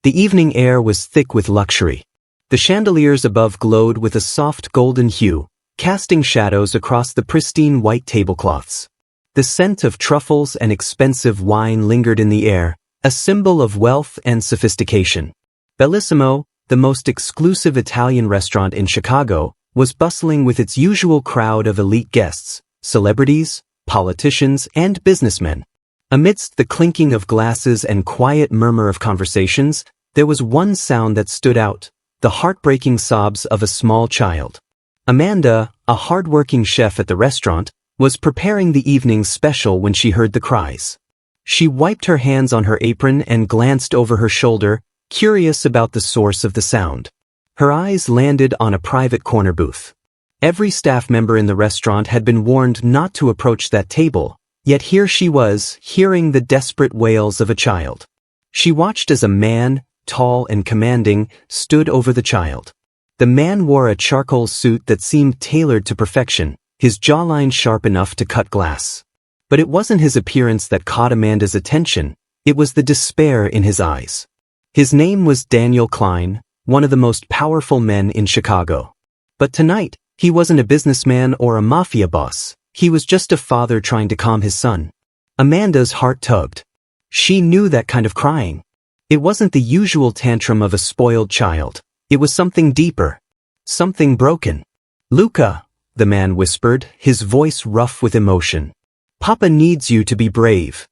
The evening air was thick with luxury. The chandeliers above glowed with a soft golden hue, casting shadows across the pristine white tablecloths. The scent of truffles and expensive wine lingered in the air, a symbol of wealth and sophistication. Bellissimo, the most exclusive Italian restaurant in Chicago, was bustling with its usual crowd of elite guests, celebrities, politicians, and businessmen. Amidst the clinking of glasses and quiet murmur of conversations, there was one sound that stood out, the heartbreaking sobs of a small child. Amanda, a hard-working chef at the restaurant, was preparing the evening's special when she heard the cries. She wiped her hands on her apron and glanced over her shoulder, curious about the source of the sound. Her eyes landed on a private corner booth. Every staff member in the restaurant had been warned not to approach that table, yet here she was, hearing the desperate wails of a child. She watched as a man, tall and commanding, stood over the child. The man wore a charcoal suit that seemed tailored to perfection, his jawline sharp enough to cut glass. But it wasn't his appearance that caught Amanda's attention, it was the despair in his eyes. His name was Daniel Klein, one of the most powerful men in Chicago. But tonight, he wasn't a businessman or a mafia boss, he was just a father trying to calm his son. Amanda's heart tugged. She knew that kind of crying. It wasn't the usual tantrum of a spoiled child, it was something deeper. Something broken. "Luca," the man whispered, his voice rough with emotion. "Papa needs you to be brave."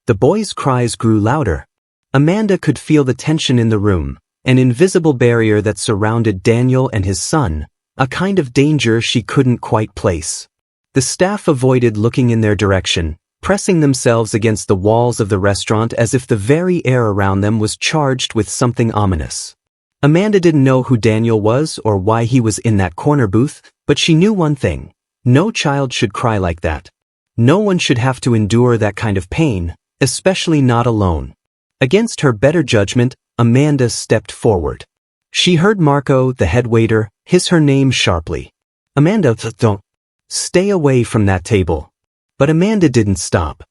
The boy's cries grew louder. Amanda could feel the tension in the room, an invisible barrier that surrounded Daniel and his son, a kind of danger she couldn't quite place. The staff avoided looking in their direction, pressing themselves against the walls of the restaurant as if the very air around them was charged with something ominous. Amanda didn't know who Daniel was or why he was in that corner booth, but she knew one thing: no child should cry like that. No one should have to endure that kind of pain, especially not alone. Against her better judgment, Amanda stepped forward. She heard Marco, the head waiter, hiss her name sharply. "Amanda, don't. Stay away from that table." But Amanda didn't stop.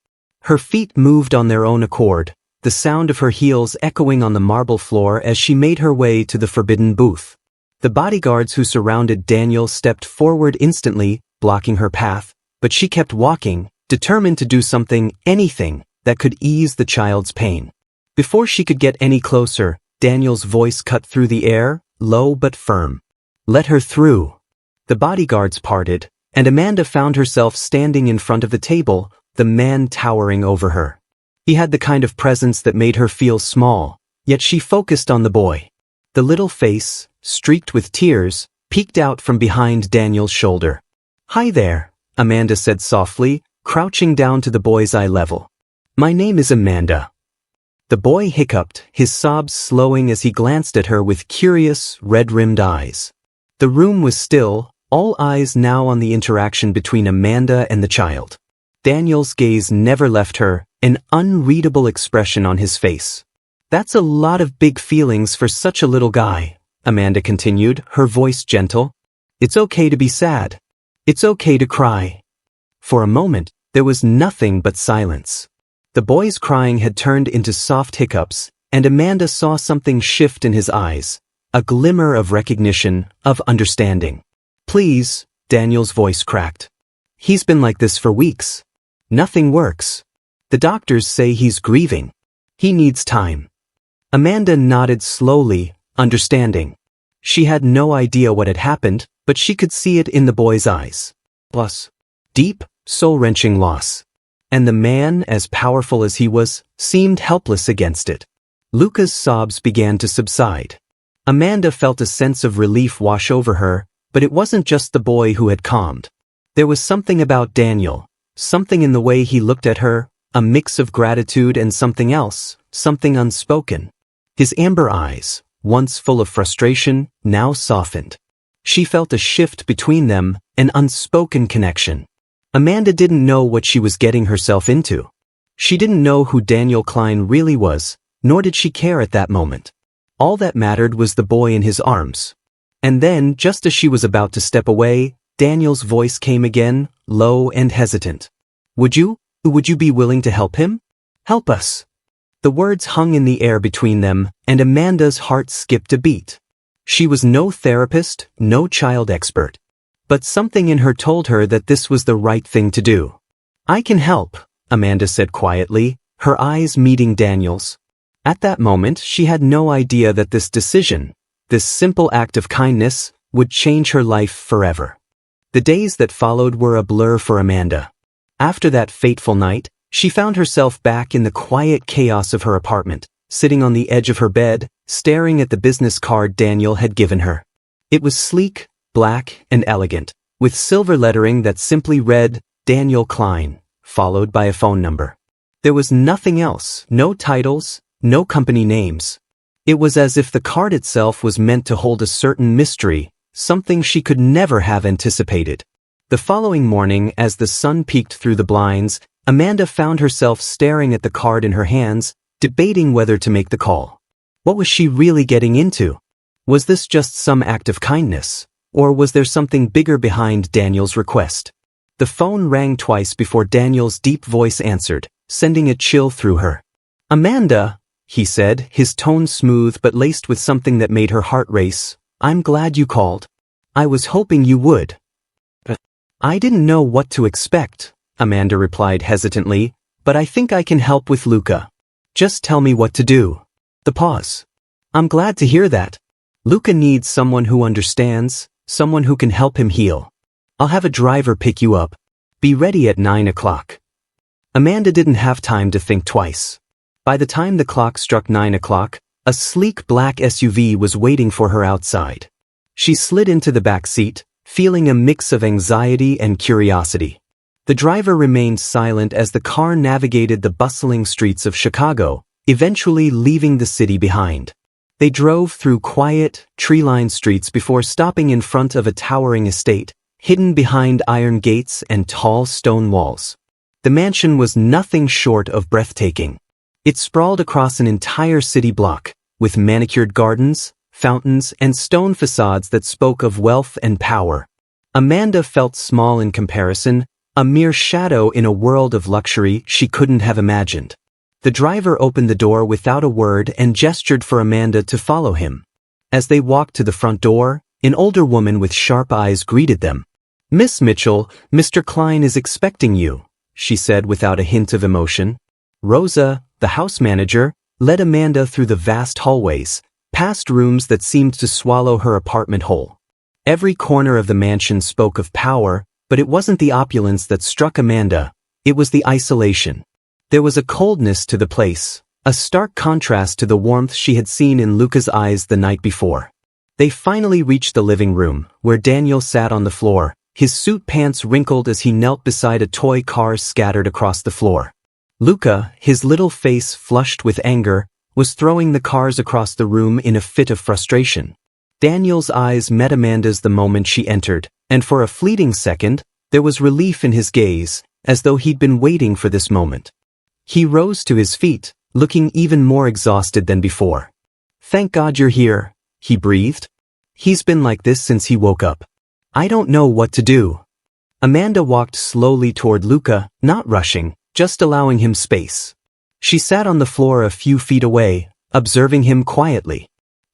Her feet moved on their own accord, the sound of her heels echoing on the marble floor as she made her way to the forbidden booth. The bodyguards who surrounded Daniel stepped forward instantly, blocking her path, but she kept walking, determined to do something, anything, that could ease the child's pain. Before she could get any closer, Daniel's voice cut through the air, low but firm. "Let her through." The bodyguards parted, and Amanda found herself standing in front of the table, the man towering over her. He had the kind of presence that made her feel small, yet she focused on the boy. The little face, streaked with tears, peeked out from behind Daniel's shoulder. "Hi there," Amanda said softly, crouching down to the boy's eye level. "My name is Amanda." The boy hiccuped, his sobs slowing as he glanced at her with curious, red-rimmed eyes. The room was still, all eyes now on the interaction between Amanda and the child. Daniel's gaze never left her, an unreadable expression on his face. "That's a lot of big feelings for such a little guy," Amanda continued, her voice gentle. "It's okay to be sad. It's okay to cry." For a moment, there was nothing but silence. The boy's crying had turned into soft hiccups, and Amanda saw something shift in his eyes, a glimmer of recognition, of understanding. "Please," Daniel's voice cracked. "He's been like this for weeks. Nothing works. The doctors say he's grieving. He needs time." Amanda nodded slowly, understanding. She had no idea what had happened, but she could see it in the boy's eyes. Plus, deep, soul-wrenching loss. And the man, as powerful as he was, seemed helpless against it. Luca's sobs began to subside. Amanda felt a sense of relief wash over her, but it wasn't just the boy who had calmed. There was something about Daniel, something in the way he looked at her, a mix of gratitude and something else, something unspoken. His amber eyes, once full of frustration, now softened. She felt a shift between them, an unspoken connection. Amanda didn't know what she was getting herself into. She didn't know who Daniel Klein really was, nor did she care at that moment. All that mattered was the boy in his arms. And then, just as she was about to step away, Daniel's voice came again, low and hesitant. Would you be willing to help him? Help us." The words hung in the air between them, and Amanda's heart skipped a beat. She was no therapist, no child expert. But something in her told her that this was the right thing to do. "I can help," Amanda said quietly, her eyes meeting Daniel's. At that moment, she had no idea that this decision, this simple act of kindness, would change her life forever. The days that followed were a blur for Amanda. After that fateful night, she found herself back in the quiet chaos of her apartment, sitting on the edge of her bed, staring at the business card Daniel had given her. It was sleek, black, and elegant, with silver lettering that simply read, Daniel Klein, followed by a phone number. There was nothing else, no titles, no company names. It was as if the card itself was meant to hold a certain mystery, something she could never have anticipated. The following morning, as the sun peeked through the blinds, Amanda found herself staring at the card in her hands, debating whether to make the call. What was she really getting into? Was this just some act of kindness, or was there something bigger behind Daniel's request? The phone rang twice before Daniel's deep voice answered, sending a chill through her. "Amanda," he said, his tone smooth but laced with something that made her heart race, "I'm glad you called. I was hoping you would." "I didn't know what to expect," Amanda replied hesitantly, "but I think I can help with Luca. Just tell me what to do." The pause. "I'm glad to hear that. Luca needs someone who understands, someone who can help him heal. I'll have a driver pick you up. Be ready at 9 o'clock. Amanda didn't have time to think twice. By the time the clock struck 9 o'clock, a sleek black SUV was waiting for her outside. She slid into the back seat, feeling a mix of anxiety and curiosity. The driver remained silent as the car navigated the bustling streets of Chicago, eventually leaving the city behind. They drove through quiet, tree-lined streets before stopping in front of a towering estate, hidden behind iron gates and tall stone walls. The mansion was nothing short of breathtaking. It sprawled across an entire city block, with manicured gardens, fountains, and stone facades that spoke of wealth and power. Amanda felt small in comparison, a mere shadow in a world of luxury she couldn't have imagined. The driver opened the door without a word and gestured for Amanda to follow him. As they walked to the front door, an older woman with sharp eyes greeted them. "Miss Mitchell, Mr. Klein is expecting you," she said without a hint of emotion. Rosa, the house manager, led Amanda through the vast hallways, past rooms that seemed to swallow her apartment whole. Every corner of the mansion spoke of power, but it wasn't the opulence that struck Amanda, it was the isolation. There was a coldness to the place, a stark contrast to the warmth she had seen in Luca's eyes the night before. They finally reached the living room, where Daniel sat on the floor, his suit pants wrinkled as he knelt beside a toy car scattered across the floor. Luca, his little face flushed with anger, was throwing the cars across the room in a fit of frustration. Daniel's eyes met Amanda's the moment she entered, and for a fleeting second, there was relief in his gaze, as though he'd been waiting for this moment. He rose to his feet, looking even more exhausted than before. "Thank God you're here," he breathed. "He's been like this since he woke up. I don't know what to do." Amanda walked slowly toward Luca, not rushing, just allowing him space. She sat on the floor a few feet away, observing him quietly.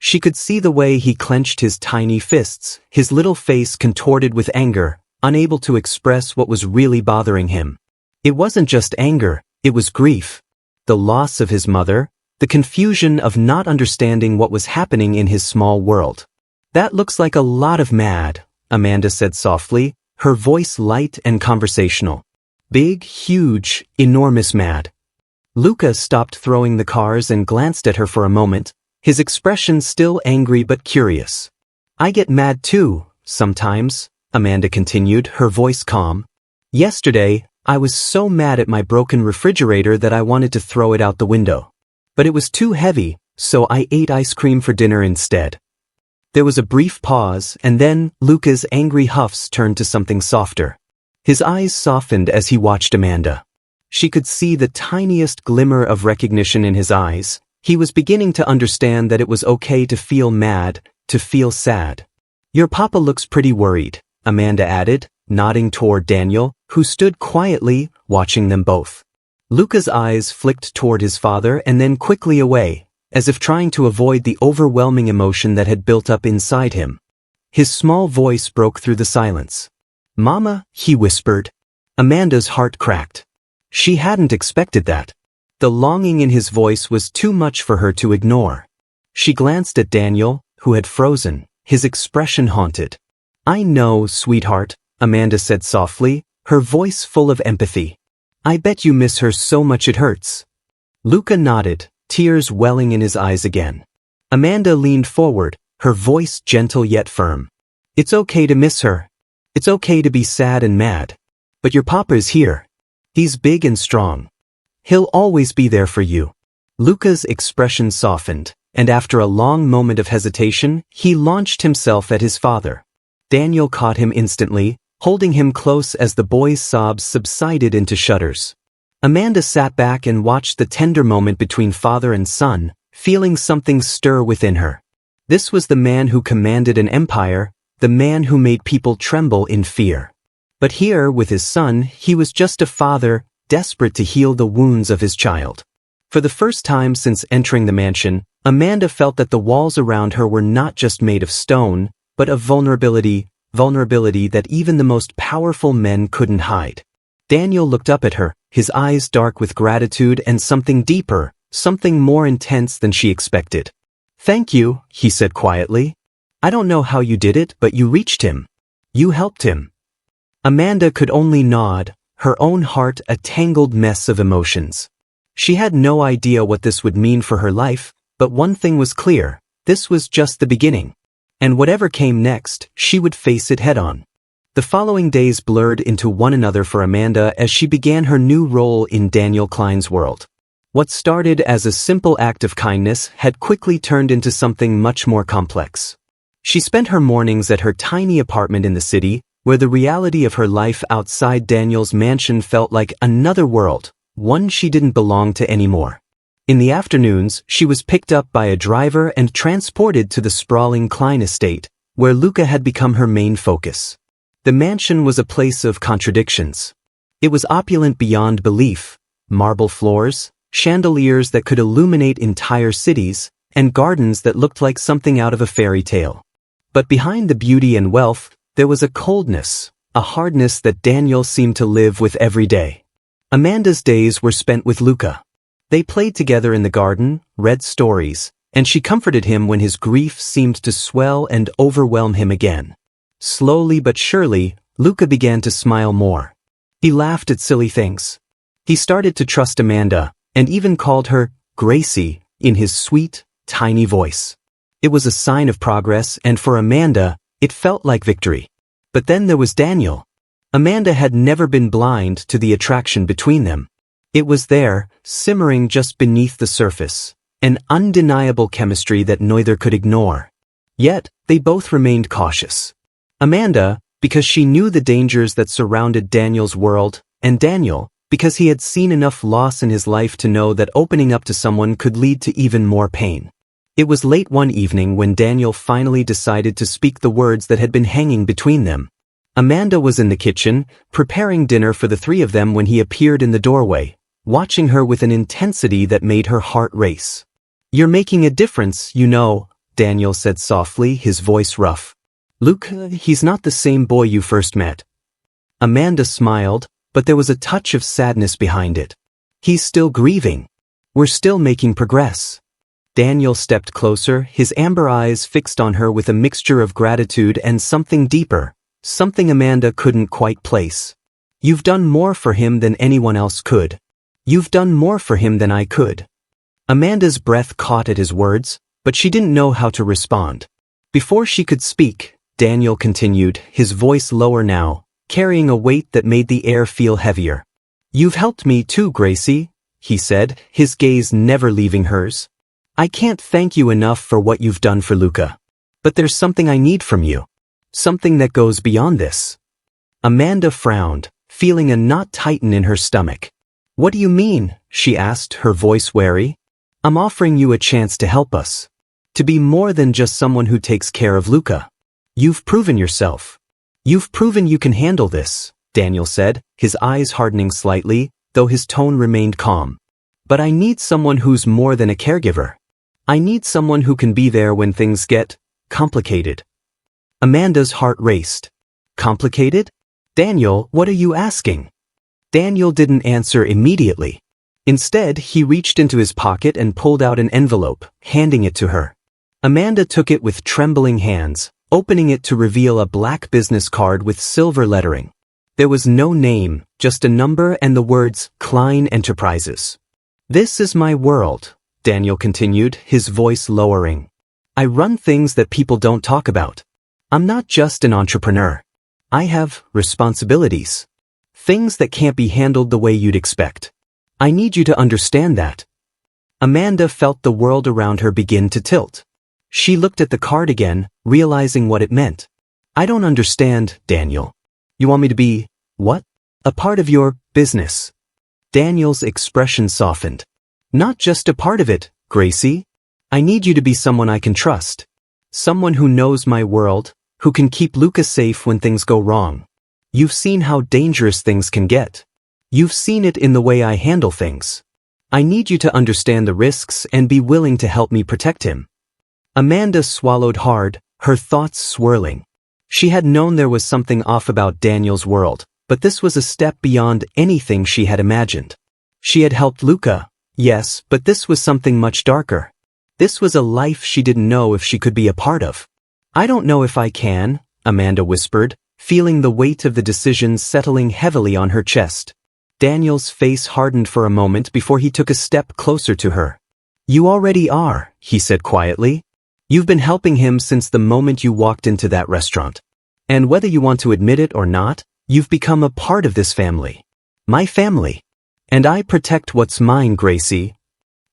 She could see the way he clenched his tiny fists, his little face contorted with anger, unable to express what was really bothering him. It wasn't just anger, it was grief. The loss of his mother, the confusion of not understanding what was happening in his small world. "That looks like a lot of mad," Amanda said softly, her voice light and conversational. "Big, huge, enormous mad." Luca stopped throwing the cars and glanced at her for a moment, his expression still angry but curious. "I get mad too, sometimes," Amanda continued, her voice calm. "Yesterday, I was so mad at my broken refrigerator that I wanted to throw it out the window. But it was too heavy, so I ate ice cream for dinner instead." There was a brief pause, and then Luca's angry huffs turned to something softer. His eyes softened as he watched Amanda. She could see the tiniest glimmer of recognition in his eyes. He was beginning to understand that it was okay to feel mad, to feel sad. "Your papa looks pretty worried," Amanda added, nodding toward Daniel, who stood quietly, watching them both. Luca's eyes flicked toward his father and then quickly away, as if trying to avoid the overwhelming emotion that had built up inside him. His small voice broke through the silence. "Mama," he whispered. Amanda's heart cracked. She hadn't expected that. The longing in his voice was too much for her to ignore. She glanced at Daniel, who had frozen, his expression haunted. "I know, sweetheart," Amanda said softly, her voice full of empathy. "I bet you miss her so much it hurts." Luca nodded, tears welling in his eyes again. Amanda leaned forward, her voice gentle yet firm. "It's okay to miss her. It's okay to be sad and mad. But your papa is here. He's big and strong. He'll always be there for you." Luca's expression softened, and after a long moment of hesitation, he launched himself at his father. Daniel caught him instantly, holding him close as the boy's sobs subsided into shudders. Amanda sat back and watched the tender moment between father and son, feeling something stir within her. This was the man who commanded an empire, the man who made people tremble in fear. But here, with his son, he was just a father, desperate to heal the wounds of his child. For the first time since entering the mansion, Amanda felt that the walls around her were not just made of stone, but of vulnerability that even the most powerful men couldn't hide. Daniel looked up at her, his eyes dark with gratitude and something deeper, something more intense than she expected. "Thank you," he said quietly. "I don't know how you did it, but you reached him. You helped him." Amanda could only nod, her own heart a tangled mess of emotions. She had no idea what this would mean for her life, but one thing was clear: this was just the beginning. And whatever came next, she would face it head-on. The following days blurred into one another for Amanda as she began her new role in Daniel Klein's world. What started as a simple act of kindness had quickly turned into something much more complex. She spent her mornings at her tiny apartment in the city, where the reality of her life outside Daniel's mansion felt like another world, one she didn't belong to anymore. In the afternoons, she was picked up by a driver and transported to the sprawling Klein estate, where Luca had become her main focus. The mansion was a place of contradictions. It was opulent beyond belief: marble floors, chandeliers that could illuminate entire cities, and gardens that looked like something out of a fairy tale. But behind the beauty and wealth, there was a coldness, a hardness that Daniel seemed to live with every day. Amanda's days were spent with Luca. They played together in the garden, read stories, and she comforted him when his grief seemed to swell and overwhelm him again. Slowly but surely, Luca began to smile more. He laughed at silly things. He started to trust Amanda, and even called her Gracie in his sweet, tiny voice. It was a sign of progress, and for Amanda, it felt like victory. But then there was Daniel. Amanda had never been blind to the attraction between them. It was there, simmering just beneath the surface, an undeniable chemistry that neither could ignore. Yet, they both remained cautious. Amanda, because she knew the dangers that surrounded Daniel's world, and Daniel, because he had seen enough loss in his life to know that opening up to someone could lead to even more pain. It was late one evening when Daniel finally decided to speak the words that had been hanging between them. Amanda was in the kitchen, preparing dinner for the three of them when he appeared in the doorway, watching her with an intensity that made her heart race. "You're making a difference, you know," Daniel said softly, his voice rough. "Luke, he's not the same boy you first met." Amanda smiled, but there was a touch of sadness behind it. "He's still grieving. We're still making progress." Daniel stepped closer, his amber eyes fixed on her with a mixture of gratitude and something deeper, something Amanda couldn't quite place. "You've done more for him than anyone else could. You've done more for him than I could." Amanda's breath caught at his words, but she didn't know how to respond. Before she could speak, Daniel continued, his voice lower now, carrying a weight that made the air feel heavier. "You've helped me too, Gracie," he said, his gaze never leaving hers. "I can't thank you enough for what you've done for Luca. But there's something I need from you. Something that goes beyond this." Amanda frowned, feeling a knot tighten in her stomach. "What do you mean?" she asked, her voice wary. "I'm offering you a chance to help us. To be more than just someone who takes care of Luca. You've proven yourself. You've proven you can handle this," Daniel said, his eyes hardening slightly, though his tone remained calm. "But I need someone who's more than a caregiver. I need someone who can be there when things get complicated." Amanda's heart raced. Complicated? "Daniel, what are you asking?" Daniel didn't answer immediately. Instead, he reached into his pocket and pulled out an envelope, handing it to her. Amanda took it with trembling hands, opening it to reveal a black business card with silver lettering. There was no name, just a number and the words, Klein Enterprises. "This is my world," Daniel continued, his voice lowering. "I run things that people don't talk about. I'm not just an entrepreneur. I have responsibilities. Things that can't be handled the way you'd expect. I need you to understand that." Amanda felt the world around her begin to tilt. She looked at the card again, realizing what it meant. "I don't understand, Daniel. You want me to be, what? A part of your business?" Daniel's expression softened. "Not just a part of it, Gracie. I need you to be someone I can trust. Someone who knows my world, who can keep Luca safe when things go wrong. You've seen how dangerous things can get. You've seen it in the way I handle things. I need you to understand the risks and be willing to help me protect him." Amanda swallowed hard, her thoughts swirling. She had known there was something off about Daniel's world, but this was a step beyond anything she had imagined. She had helped Luca, yes, but this was something much darker. This was a life she didn't know if she could be a part of. "I don't know if I can," Amanda whispered, feeling the weight of the decision settling heavily on her chest. Daniel's face hardened for a moment before he took a step closer to her. "You already are," he said quietly. "You've been helping him since the moment you walked into that restaurant. And whether you want to admit it or not, you've become a part of this family. My family. And I protect what's mine, Gracie."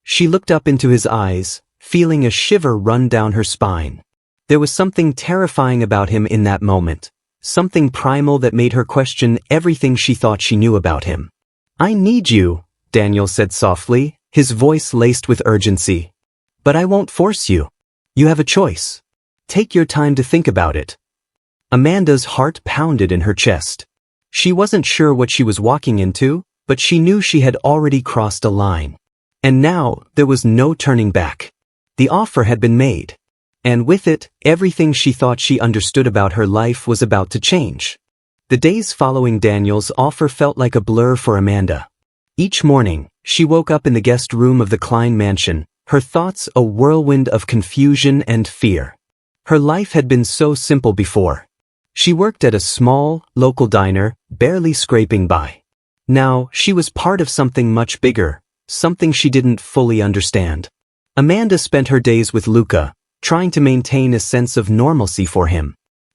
She looked up into his eyes, feeling a shiver run down her spine. There was something terrifying about him in that moment, something primal that made her question everything she thought she knew about him. "I need you," Daniel said softly, his voice laced with urgency. "But I won't force you. You have a choice. Take your time to think about it." Amanda's heart pounded in her chest. She wasn't sure what she was walking into, but she knew she had already crossed a line. And now, there was no turning back. The offer had been made. And with it, everything she thought she understood about her life was about to change. The days following Daniel's offer felt like a blur for Amanda. Each morning, she woke up in the guest room of the Klein mansion, her thoughts a whirlwind of confusion and fear. Her life had been so simple before. She worked at a small, local diner, barely scraping by. Now, she was part of something much bigger, something she didn't fully understand. Amanda spent her days with Luca, trying to maintain a sense of normalcy for him.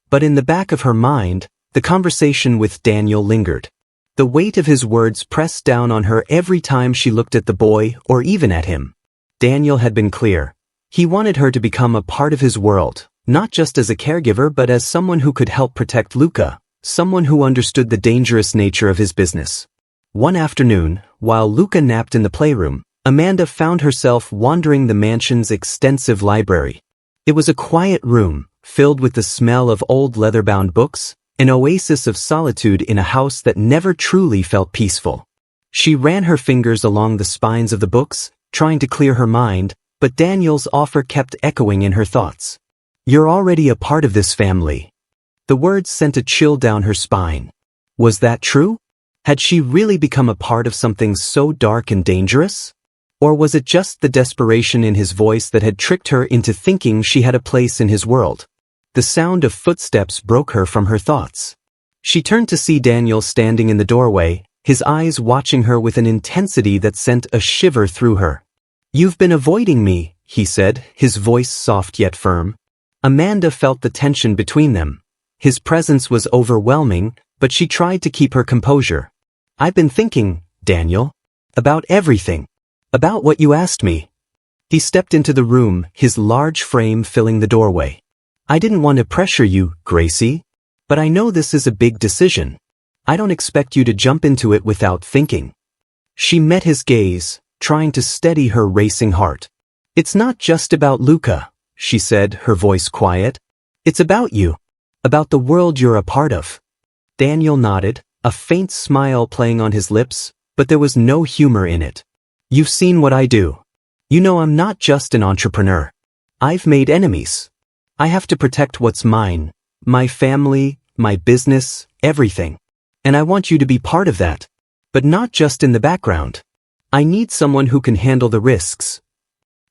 But in the back of her mind, the conversation with Daniel lingered. The weight of his words pressed down on her every time she looked at the boy or even at him. Daniel had been clear. He wanted her to become a part of his world, not just as a caregiver but as someone who could help protect Luca, someone who understood the dangerous nature of his business. One afternoon, while Luca napped in the playroom, Amanda found herself wandering the mansion's extensive library. It was a quiet room, filled with the smell of old leather-bound books, an oasis of solitude in a house that never truly felt peaceful. She ran her fingers along the spines of the books, trying to clear her mind, but Daniel's offer kept echoing in her thoughts. "You're already a part of this family." The words sent a chill down her spine. Was that true? Had she really become a part of something so dark and dangerous? Or was it just the desperation in his voice that had tricked her into thinking she had a place in his world? The sound of footsteps broke her from her thoughts. She turned to see Daniel standing in the doorway, his eyes watching her with an intensity that sent a shiver through her. "You've been avoiding me," he said, his voice soft yet firm. Amanda felt the tension between them. His presence was overwhelming, but she tried to keep her composure. "I've been thinking, Daniel, about everything. About what you asked me." He stepped into the room, his large frame filling the doorway. "I didn't want to pressure you, Gracie. But I know this is a big decision. I don't expect you to jump into it without thinking." She met his gaze, trying to steady her racing heart. "It's not just about Luca," she said, her voice quiet. "It's about you. About the world you're a part of." Daniel nodded, a faint smile playing on his lips. but there was no humor in it. You've seen what I do. You know I'm not just an entrepreneur. I've made enemies. I have to protect what's mine, my family, my business, everything. And I want you to be part of that. But not just in the background. I need someone who can handle the risks.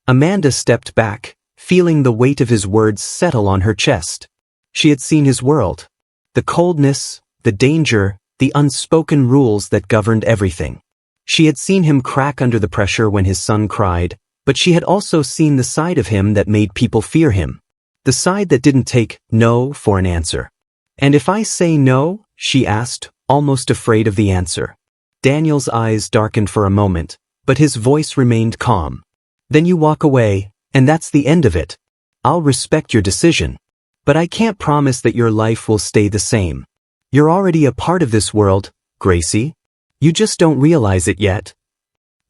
Amanda stepped back, feeling the weight of his words settle on her chest. She had seen his world. The coldness, the danger, the unspoken rules that governed everything. She had seen him crack under the pressure when his son cried, but she had also seen the side of him that made people fear him. The side that didn't take no for an answer. And if I say no? She asked, almost afraid of the answer. Daniel's eyes darkened for a moment, but his voice remained calm. Then you walk away, and that's the end of it. I'll respect your decision. But I can't promise that your life will stay the same. You're already a part of this world, Gracie. You just don't realize it yet.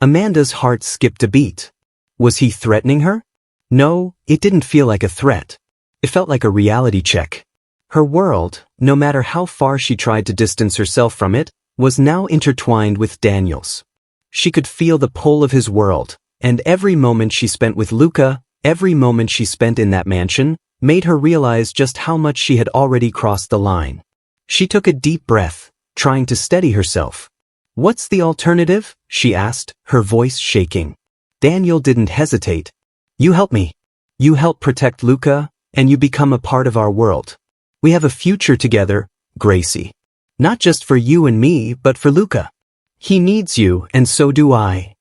Amanda's heart skipped a beat. Was he threatening her? No, it didn't feel like a threat. It felt like a reality check. Her world, no matter how far she tried to distance herself from it, was now intertwined with Daniel's. She could feel the pull of his world, and every moment she spent with Luca, every moment she spent in that mansion, made her realize just how much she had already crossed the line. She took a deep breath, trying to steady herself. What's the alternative? She asked, her voice shaking. Daniel didn't hesitate. You help me. You help protect Luca, and you become a part of our world. We have a future together, Gracie. Not just for you and me, but for Luca. He needs you, and so do I.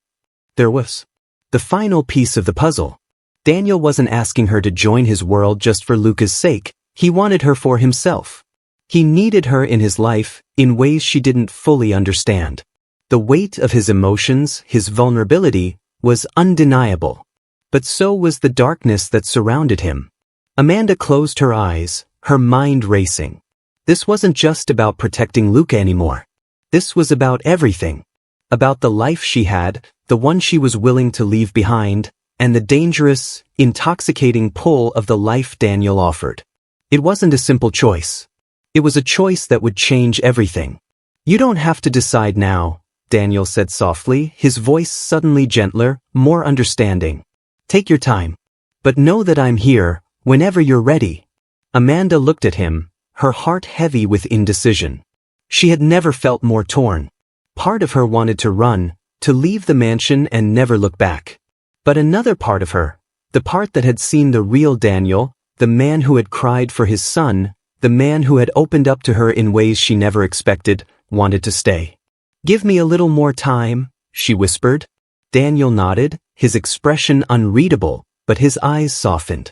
There was the final piece of the puzzle. Daniel wasn't asking her to join his world just for Luca's sake. He wanted her for himself. He needed her in his life, in ways she didn't fully understand. The weight of his emotions, his vulnerability, was undeniable. But so was the darkness that surrounded him. Amanda closed her eyes, her mind racing. This wasn't just about protecting Luca anymore. This was about everything. About the life she had, the one she was willing to leave behind, and the dangerous, intoxicating pull of the life Daniel offered. It wasn't a simple choice. It was a choice that would change everything. You don't have to decide now, Daniel said softly, his voice suddenly gentler, more understanding. Take your time. But know that I'm here, whenever you're ready. Amanda looked at him, her heart heavy with indecision. She had never felt more torn. Part of her wanted to run, to leave the mansion and never look back. But another part of her, the part that had seen the real Daniel, the man who had cried for his son, the man who had opened up to her in ways she never expected, wanted to stay. Give me a little more time, she whispered. Daniel nodded, his expression unreadable, but his eyes softened.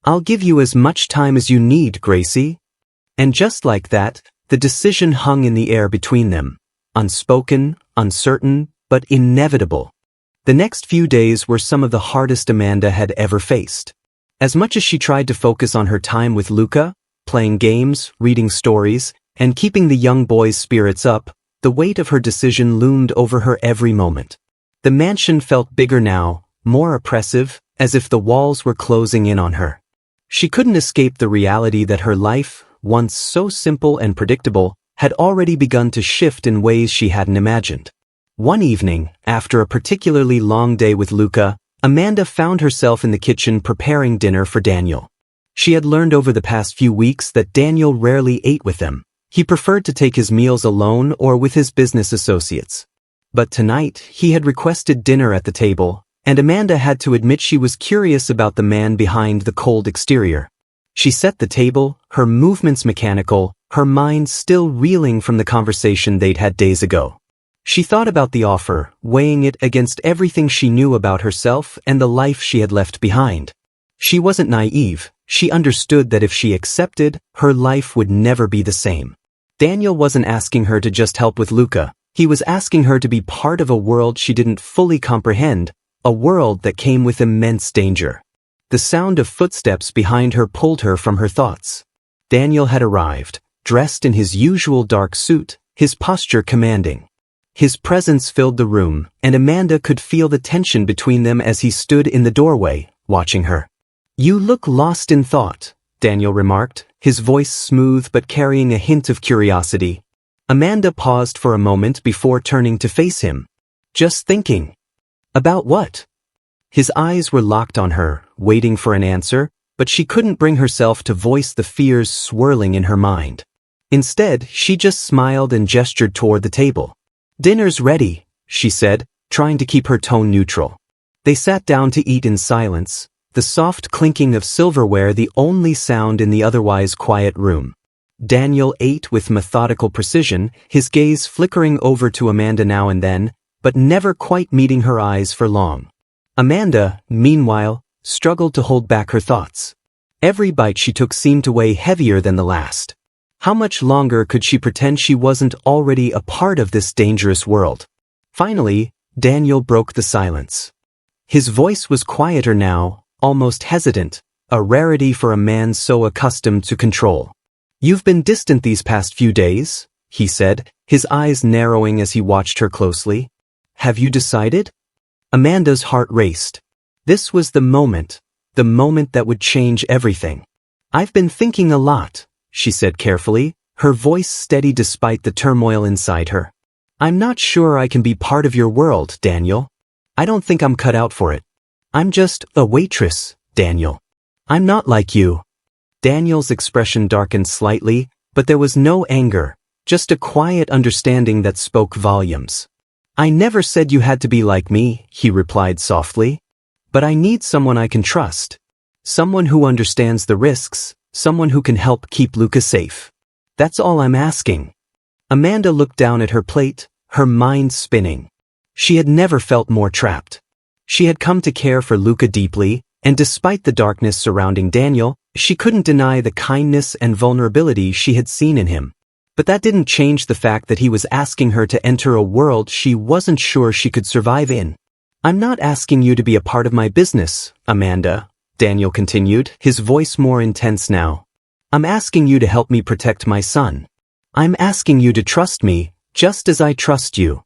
I'll give you as much time as you need, Gracie. And just like that, the decision hung in the air between them. Unspoken, uncertain, but inevitable. The next few days were some of the hardest Amanda had ever faced. As much as she tried to focus on her time with Luca, playing games, reading stories, and keeping the young boy's spirits up, the weight of her decision loomed over her every moment. The mansion felt bigger now, more oppressive, as if the walls were closing in on her. She couldn't escape the reality that her life, once so simple and predictable, had already begun to shift in ways she hadn't imagined. One evening, after a particularly long day with Luca, Amanda found herself in the kitchen preparing dinner for Daniel. She had learned over the past few weeks that Daniel rarely ate with them. He preferred to take his meals alone or with his business associates. But tonight, he had requested dinner at the table, and Amanda had to admit she was curious about the man behind the cold exterior. She set the table, her movements mechanical, her mind still reeling from the conversation they'd had days ago. She thought about the offer, weighing it against everything she knew about herself and the life she had left behind. She wasn't naive. She understood that if she accepted, her life would never be the same. Daniel wasn't asking her to just help with Luca. He was asking her to be part of a world she didn't fully comprehend, a world that came with immense danger. The sound of footsteps behind her pulled her from her thoughts. Daniel had arrived, dressed in his usual dark suit, his posture commanding. His presence filled the room, and Amanda could feel the tension between them as he stood in the doorway, watching her. You look lost in thought, Daniel remarked, his voice smooth but carrying a hint of curiosity. Amanda paused for a moment before turning to face him. Just thinking. About what? His eyes were locked on her, waiting for an answer, but she couldn't bring herself to voice the fears swirling in her mind. Instead, she just smiled and gestured toward the table. Dinner's ready, she said, trying to keep her tone neutral. They sat down to eat in silence, the soft clinking of silverware the only sound in the otherwise quiet room. Daniel ate with methodical precision, his gaze flickering over to Amanda now and then, but never quite meeting her eyes for long. Amanda, meanwhile, struggled to hold back her thoughts. Every bite she took seemed to weigh heavier than the last. How much longer could she pretend she wasn't already a part of this dangerous world? Finally, Daniel broke the silence. His voice was quieter now, almost hesitant, a rarity for a man so accustomed to control. You've been distant these past few days, he said, his eyes narrowing as he watched her closely. Have you decided? Amanda's heart raced. This was the moment that would change everything. I've been thinking a lot, she said carefully, her voice steady despite the turmoil inside her. I'm not sure I can be part of your world, Daniel. I don't think I'm cut out for it. I'm just a waitress, Daniel. I'm not like you. Daniel's expression darkened slightly, but there was no anger, just a quiet understanding that spoke volumes. I never said you had to be like me, he replied softly. But I need someone I can trust. Someone who understands the risks, someone who can help keep Luca safe. That's all I'm asking. Amanda looked down at her plate, her mind spinning. She had never felt more trapped. She had come to care for Luca deeply, and despite the darkness surrounding Daniel, she couldn't deny the kindness and vulnerability she had seen in him. But that didn't change the fact that he was asking her to enter a world she wasn't sure she could survive in. I'm not asking you to be a part of my business, Amanda, Daniel continued, his voice more intense now. I'm asking you to help me protect my son. I'm asking you to trust me, just as I trust you.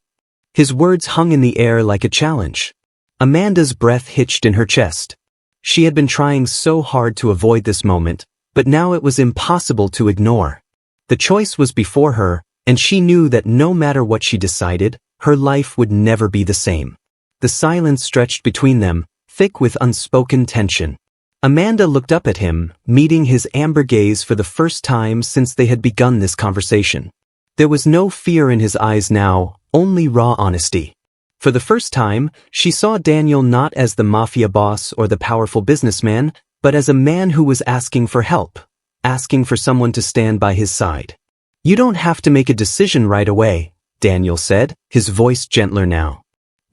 His words hung in the air like a challenge. Amanda's breath hitched in her chest. She had been trying so hard to avoid this moment, but now it was impossible to ignore. The choice was before her, and she knew that no matter what she decided, her life would never be the same. The silence stretched between them, thick with unspoken tension. Amanda looked up at him, meeting his amber gaze for the first time since they had begun this conversation. There was no fear in his eyes now, only raw honesty. For the first time, she saw Daniel not as the Mafia boss or the powerful businessman, but as a man who was asking for help, asking for someone to stand by his side. You don't have to make a decision right away, Daniel said, his voice gentler now.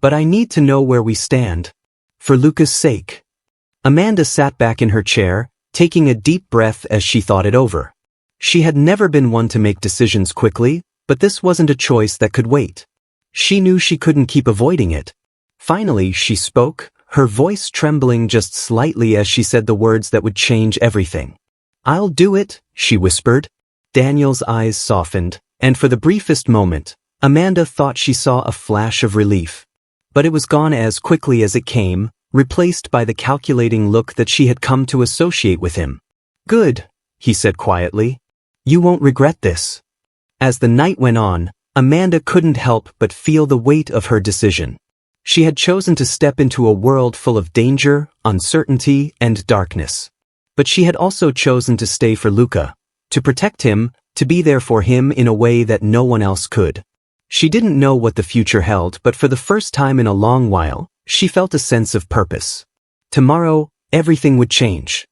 But I need to know where we stand. For Luca's sake. Amanda sat back in her chair, taking a deep breath as she thought it over. She had never been one to make decisions quickly, but this wasn't a choice that could wait. She knew she couldn't keep avoiding it. Finally, she spoke, her voice trembling just slightly as she said the words that would change everything. I'll do it, she whispered. Daniel's eyes softened, and for the briefest moment, Amanda thought she saw a flash of relief. But it was gone as quickly as it came, replaced by the calculating look that she had come to associate with him. Good, he said quietly. You won't regret this. As the night went on, Amanda couldn't help but feel the weight of her decision. She had chosen to step into a world full of danger, uncertainty, and darkness. But she had also chosen to stay for Luca, to protect him, to be there for him in a way that no one else could. She didn't know what the future held, but for the first time in a long while, she felt a sense of purpose. Tomorrow, everything would change.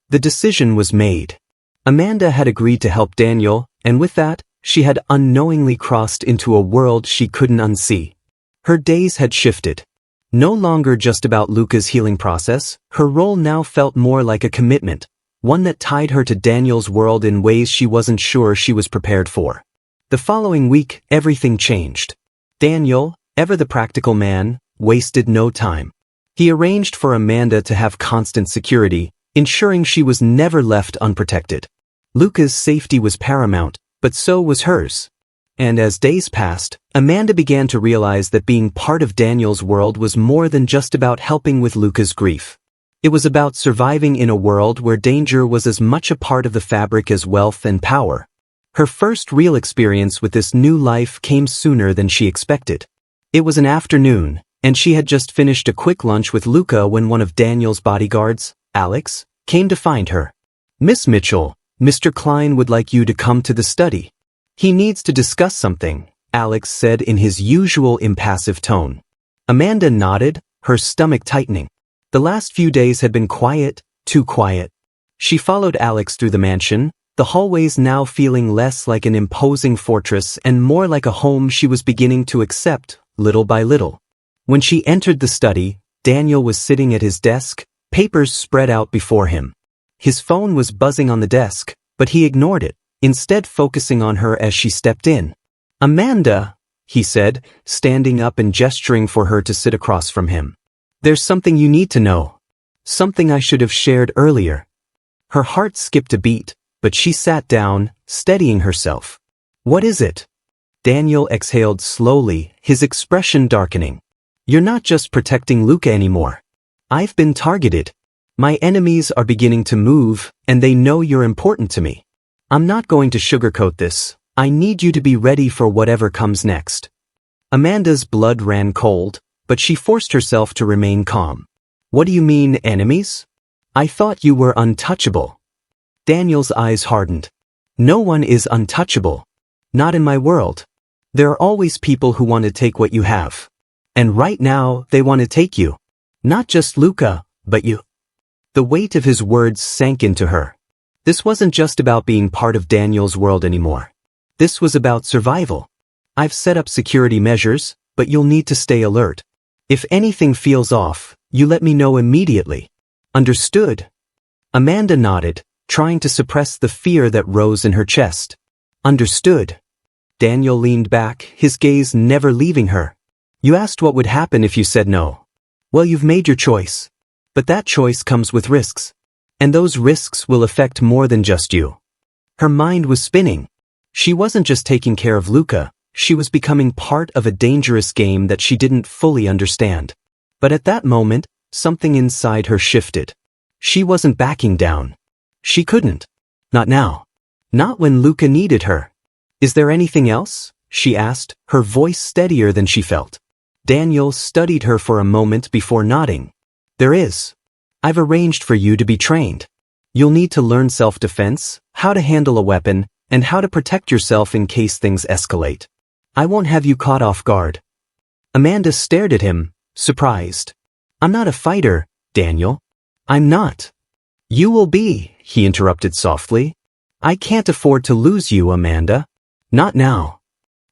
The decision was made. Amanda had agreed to help Daniel, and with that, she had unknowingly crossed into a world she couldn't unsee. Her days had shifted. No longer just about Luca's healing process, her role now felt more like a commitment, one that tied her to Daniel's world in ways she wasn't sure she was prepared for. The following week, everything changed. Daniel, ever the practical man, wasted no time. He arranged for Amanda to have constant security, ensuring she was never left unprotected. Luca's safety was paramount, but so was hers. And as days passed, Amanda began to realize that being part of Daniel's world was more than just about helping with Luca's grief. It was about surviving in a world where danger was as much a part of the fabric as wealth and power. Her first real experience with this new life came sooner than she expected. It was an afternoon, and she had just finished a quick lunch with Luca when one of Daniel's bodyguards, Alex, came to find her. "Miss Mitchell, Mr. Klein would like you to come to the study. He needs to discuss something," Alex said in his usual impassive tone. Amanda nodded, her stomach tightening. The last few days had been quiet, too quiet. She followed Alex through the mansion, the hallways now feeling less like an imposing fortress and more like a home she was beginning to accept, little by little. When she entered the study, Daniel was sitting at his desk, papers spread out before him. His phone was buzzing on the desk, but he ignored it, instead focusing on her as she stepped in. "Amanda," he said, standing up and gesturing for her to sit across from him. "There's something you need to know. Something I should have shared earlier." Her heart skipped a beat, but she sat down, steadying herself. "What is it?" Daniel exhaled slowly, his expression darkening. "You're not just protecting Luca anymore. I've been targeted. My enemies are beginning to move, and they know you're important to me. I'm not going to sugarcoat this. I need you to be ready for whatever comes next." Amanda's blood ran cold, but she forced herself to remain calm. "What do you mean, enemies? I thought you were untouchable." Daniel's eyes hardened. "No one is untouchable. Not in my world. There are always people who want to take what you have. And right now, they want to take you. Not just Luca, but you." The weight of his words sank into her. This wasn't just about being part of Daniel's world anymore. This was about survival. "I've set up security measures, but you'll need to stay alert. If anything feels off, you let me know immediately. Understood?" Amanda nodded, trying to suppress the fear that rose in her chest. "Understood." Daniel leaned back, his gaze never leaving her. "You asked what would happen if you said no. Well, you've made your choice. But that choice comes with risks. And those risks will affect more than just you." Her mind was spinning. She wasn't just taking care of Luca, she was becoming part of a dangerous game that she didn't fully understand. But at that moment, something inside her shifted. She wasn't backing down. She couldn't. Not now. Not when Luca needed her. "Is there anything else?" she asked, her voice steadier than she felt. Daniel studied her for a moment before nodding. "There is. I've arranged for you to be trained. You'll need to learn self-defense, how to handle a weapon, and how to protect yourself in case things escalate. I won't have you caught off guard." Amanda stared at him, surprised. "I'm not a fighter, Daniel. I'm not." "You will be," he interrupted softly. "I can't afford to lose you, Amanda. Not now."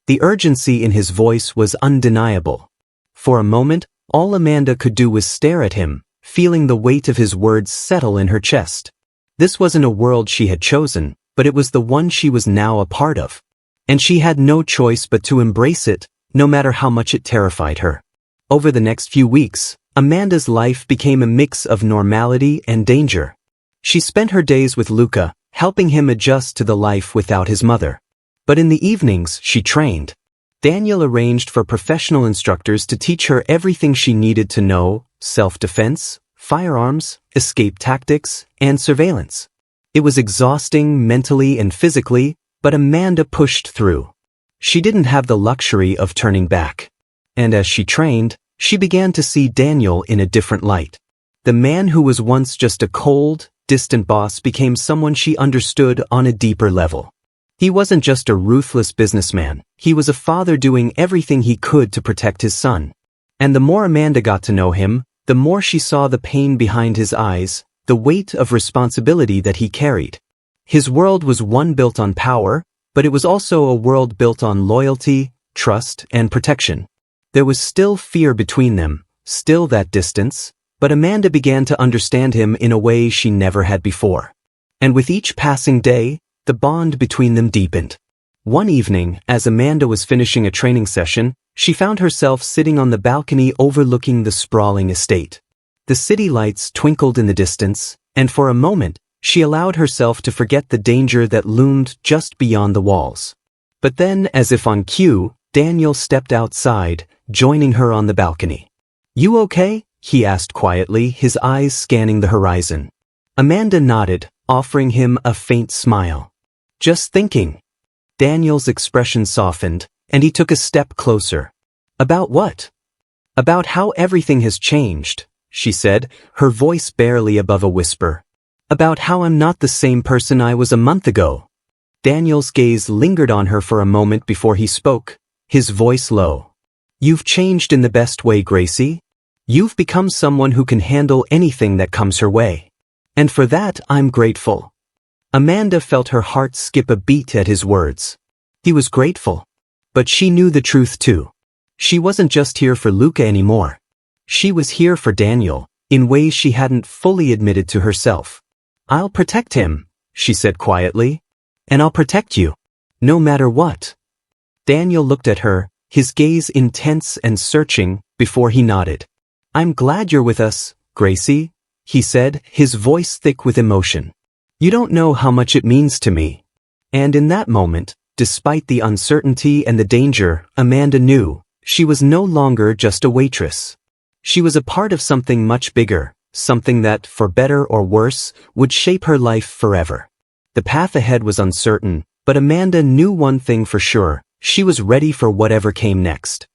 The urgency in his voice was undeniable. For a moment, all Amanda could do was stare at him, feeling the weight of his words settle in her chest. This wasn't a world she had chosen, but it was the one she was now a part of. And she had no choice but to embrace it, no matter how much it terrified her. Over the next few weeks, Amanda's life became a mix of normality and danger. She spent her days with Luca, helping him adjust to the life without his mother. But in the evenings, she trained. Daniel arranged for professional instructors to teach her everything she needed to know: self-defense, firearms, escape tactics, and surveillance. It was exhausting mentally and physically, but Amanda pushed through. She didn't have the luxury of turning back. And as she trained, she began to see Daniel in a different light. The man who was once just a cold, distant boss became someone she understood on a deeper level. He wasn't just a ruthless businessman, he was a father doing everything he could to protect his son. And the more Amanda got to know him, the more she saw the pain behind his eyes, the weight of responsibility that he carried. His world was one built on power, but it was also a world built on loyalty, trust, and protection. There was still fear between them, still that distance, but Amanda began to understand him in a way she never had before. And with each passing day, the bond between them deepened. One evening, as Amanda was finishing a training session, she found herself sitting on the balcony overlooking the sprawling estate. The city lights twinkled in the distance, and for a moment, she allowed herself to forget the danger that loomed just beyond the walls. But then, as if on cue, Daniel stepped outside, joining her on the balcony. "You okay?" he asked quietly, his eyes scanning the horizon. Amanda nodded, offering him a faint smile. "Just thinking." Daniel's expression softened, and he took a step closer. About what? About how everything has changed, she said, her voice barely above a whisper. About how I'm not the same person I was a month ago. Daniel's gaze lingered on her for a moment before he spoke, his voice low. You've changed in the best way, Gracie. You've become someone who can handle anything that comes her way. And for that, I'm grateful. Amanda felt her heart skip a beat at his words. He was grateful. But she knew the truth too. She wasn't just here for Luca anymore. She was here for Daniel, in ways she hadn't fully admitted to herself. I'll protect him, she said quietly. And I'll protect you. No matter what. Daniel looked at her, his gaze intense and searching, before he nodded. I'm glad you're with us, Gracie, he said, his voice thick with emotion. You don't know how much it means to me. And in that moment, despite the uncertainty and the danger, Amanda knew she was no longer just a waitress. She was a part of something much bigger, something that, for better or worse, would shape her life forever. The path ahead was uncertain, but Amanda knew one thing for sure, she was ready for whatever came next.